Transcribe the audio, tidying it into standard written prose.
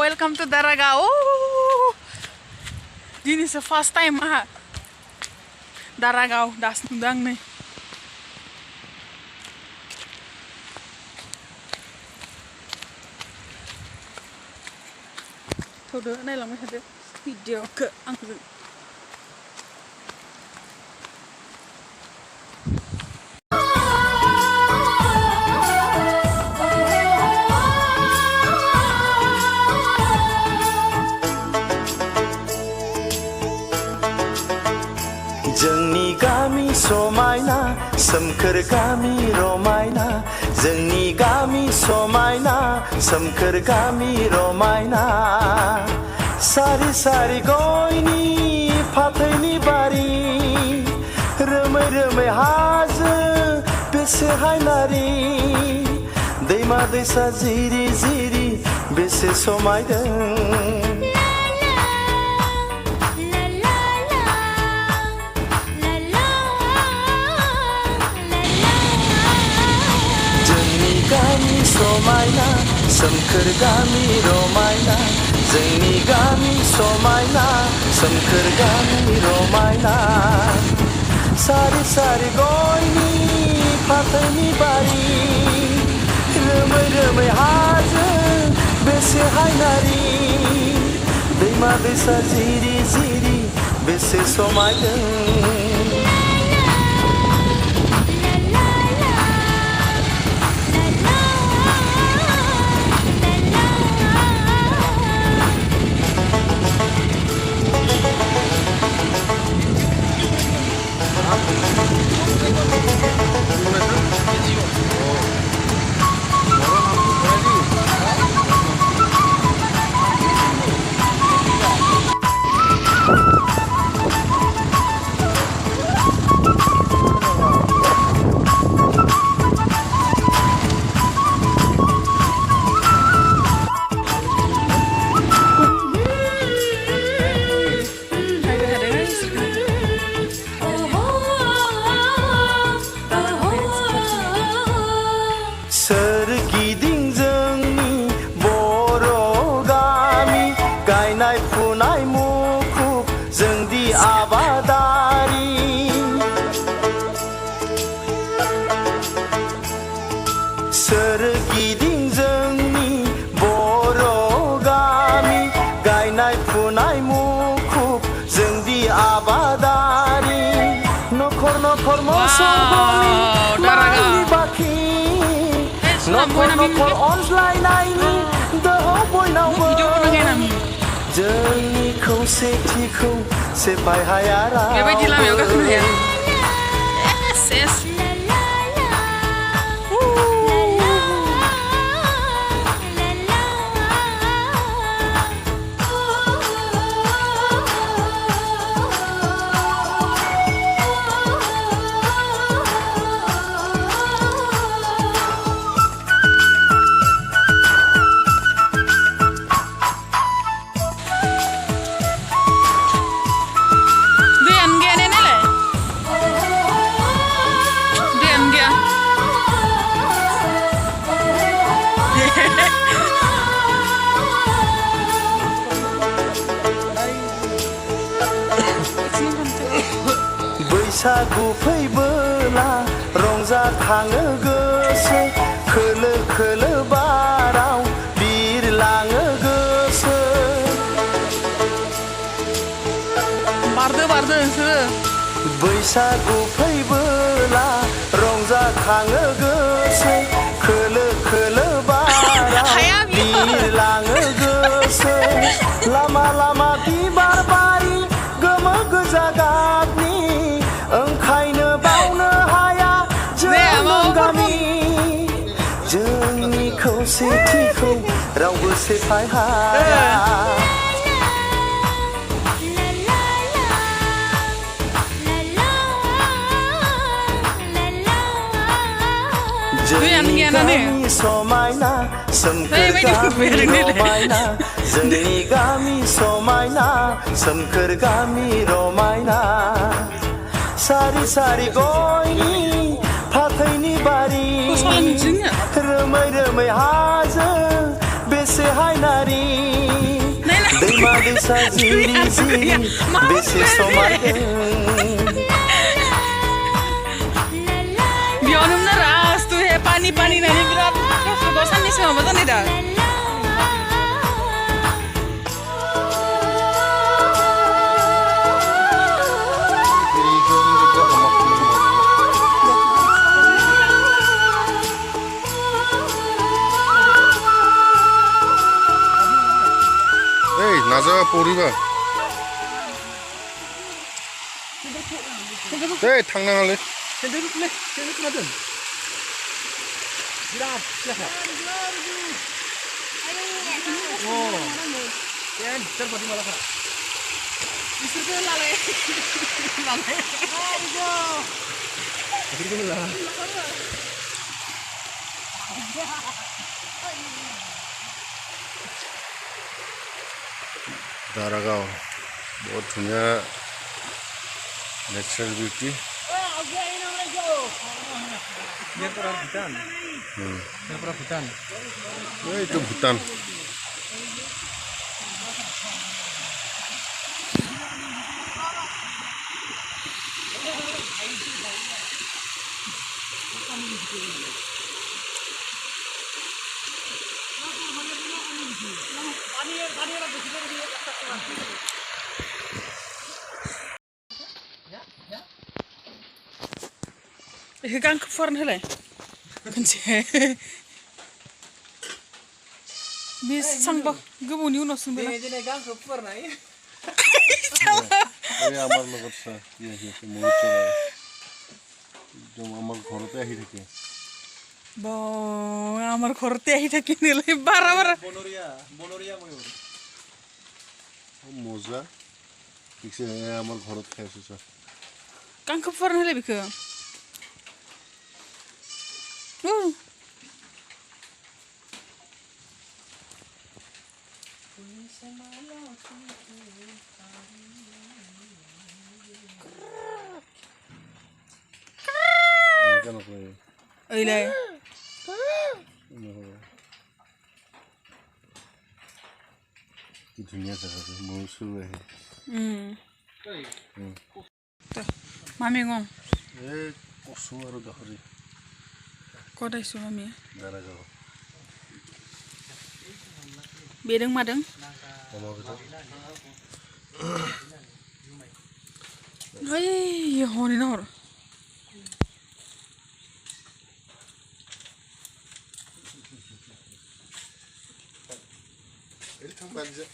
welcome to Darakah. Oh, दिनैसो first time आहा दारागाव दासो नुदों आं नै थौदो नायलांबाय थादो भिडिअखौ आंजों जोंनि गामि समायना सोमखोर गामि रमायना जोंनि गामि समायना सोमखोर गामि रमायना सारि सारि गयनि फाथैनि बारि रोमै रोमै हाजो बेसे हायनारि दैमा दैसा जिरि जिरि बेसे समायदों गामि समायना सोमखोर गामि रमायना जोंनि गामि समायना सोमखोर गामि रमायना सारि सारि गयनि फाथैनि बारि रोमै रोमै हाजो बेसे हायनारि दैमा दैसा जिरि जिरि बेसे समायदों सोरगिदिं जोंनि बर' गामि गायनाय फुनाय मुखुब जोंदि आबादारि सोरगिदिं जोंनि बर' गामि गायनाय फुनाय मुखुब जोंदि आबादारि नखर नखर मोसौ माइनि बाख्रि नखर नखर अनज्लायनायनि दोहौ बयनावबो जोंनि खौसेथिखौ सेफाय हाया बेबायदि लामायाव गाखोनो हाया बैसागु फैबोला रंजाखाङो गोसो खोलो खोलो बाराव बिरलाङो गोसो बारदो बारदो नोंसोरो बैसागु फैबोला रंजाखाङो गोसो खोलो खोलो बाराव बिरलाङो गोसो लामा लामा बिबार बारि गोमो गोजा गाबनि ओंखायनो बावनो हाया जों गामि जोंनि खौसेथिखौ रावबो सेफाय हाया जोंनि गामि समायना सोमखोर गामि रमायना जोंनि गामि समायना सोमखोर गामि रमायना सारि सारि गयनि फाथैनि बारि रोमै रोमै हाजो बेसे हायनारि उदैसा जिरि जिरि बेसे समायदों बेयावनो नाराज tuh पानी पानी नानै बिराद खस्थ' साननैसो माबा जानाय दा এই না যাওয়া পড়িবা এই थांनाङालै दारागाव बहुत धुनिया नेचारेल beauty itu Bhutan Ich gang vorne hin. Bis sangba gebuni unos nbela. Ini gang pernah ya. এই আমার লগত চা কি আছে মই চলা একদম আমার ঘরতে আহি থাকে Bo আমার ঘরতে আহি থাকি নিলে বারবার Bonoria ময়ূর মজা ঠিকছে আমার ঘরত খাই আছে চা gang vorne hin bike. কেন কই Öyle. কি ধুনীয়া জায়গা মই শুরু আহি Mami ngom. এই কচু আৰু গাহৰি Kodaisu mami. Daragaon Bedeng madeng. আমাৰ ভিতৰত Ay, honi nor. এই থাম বাজে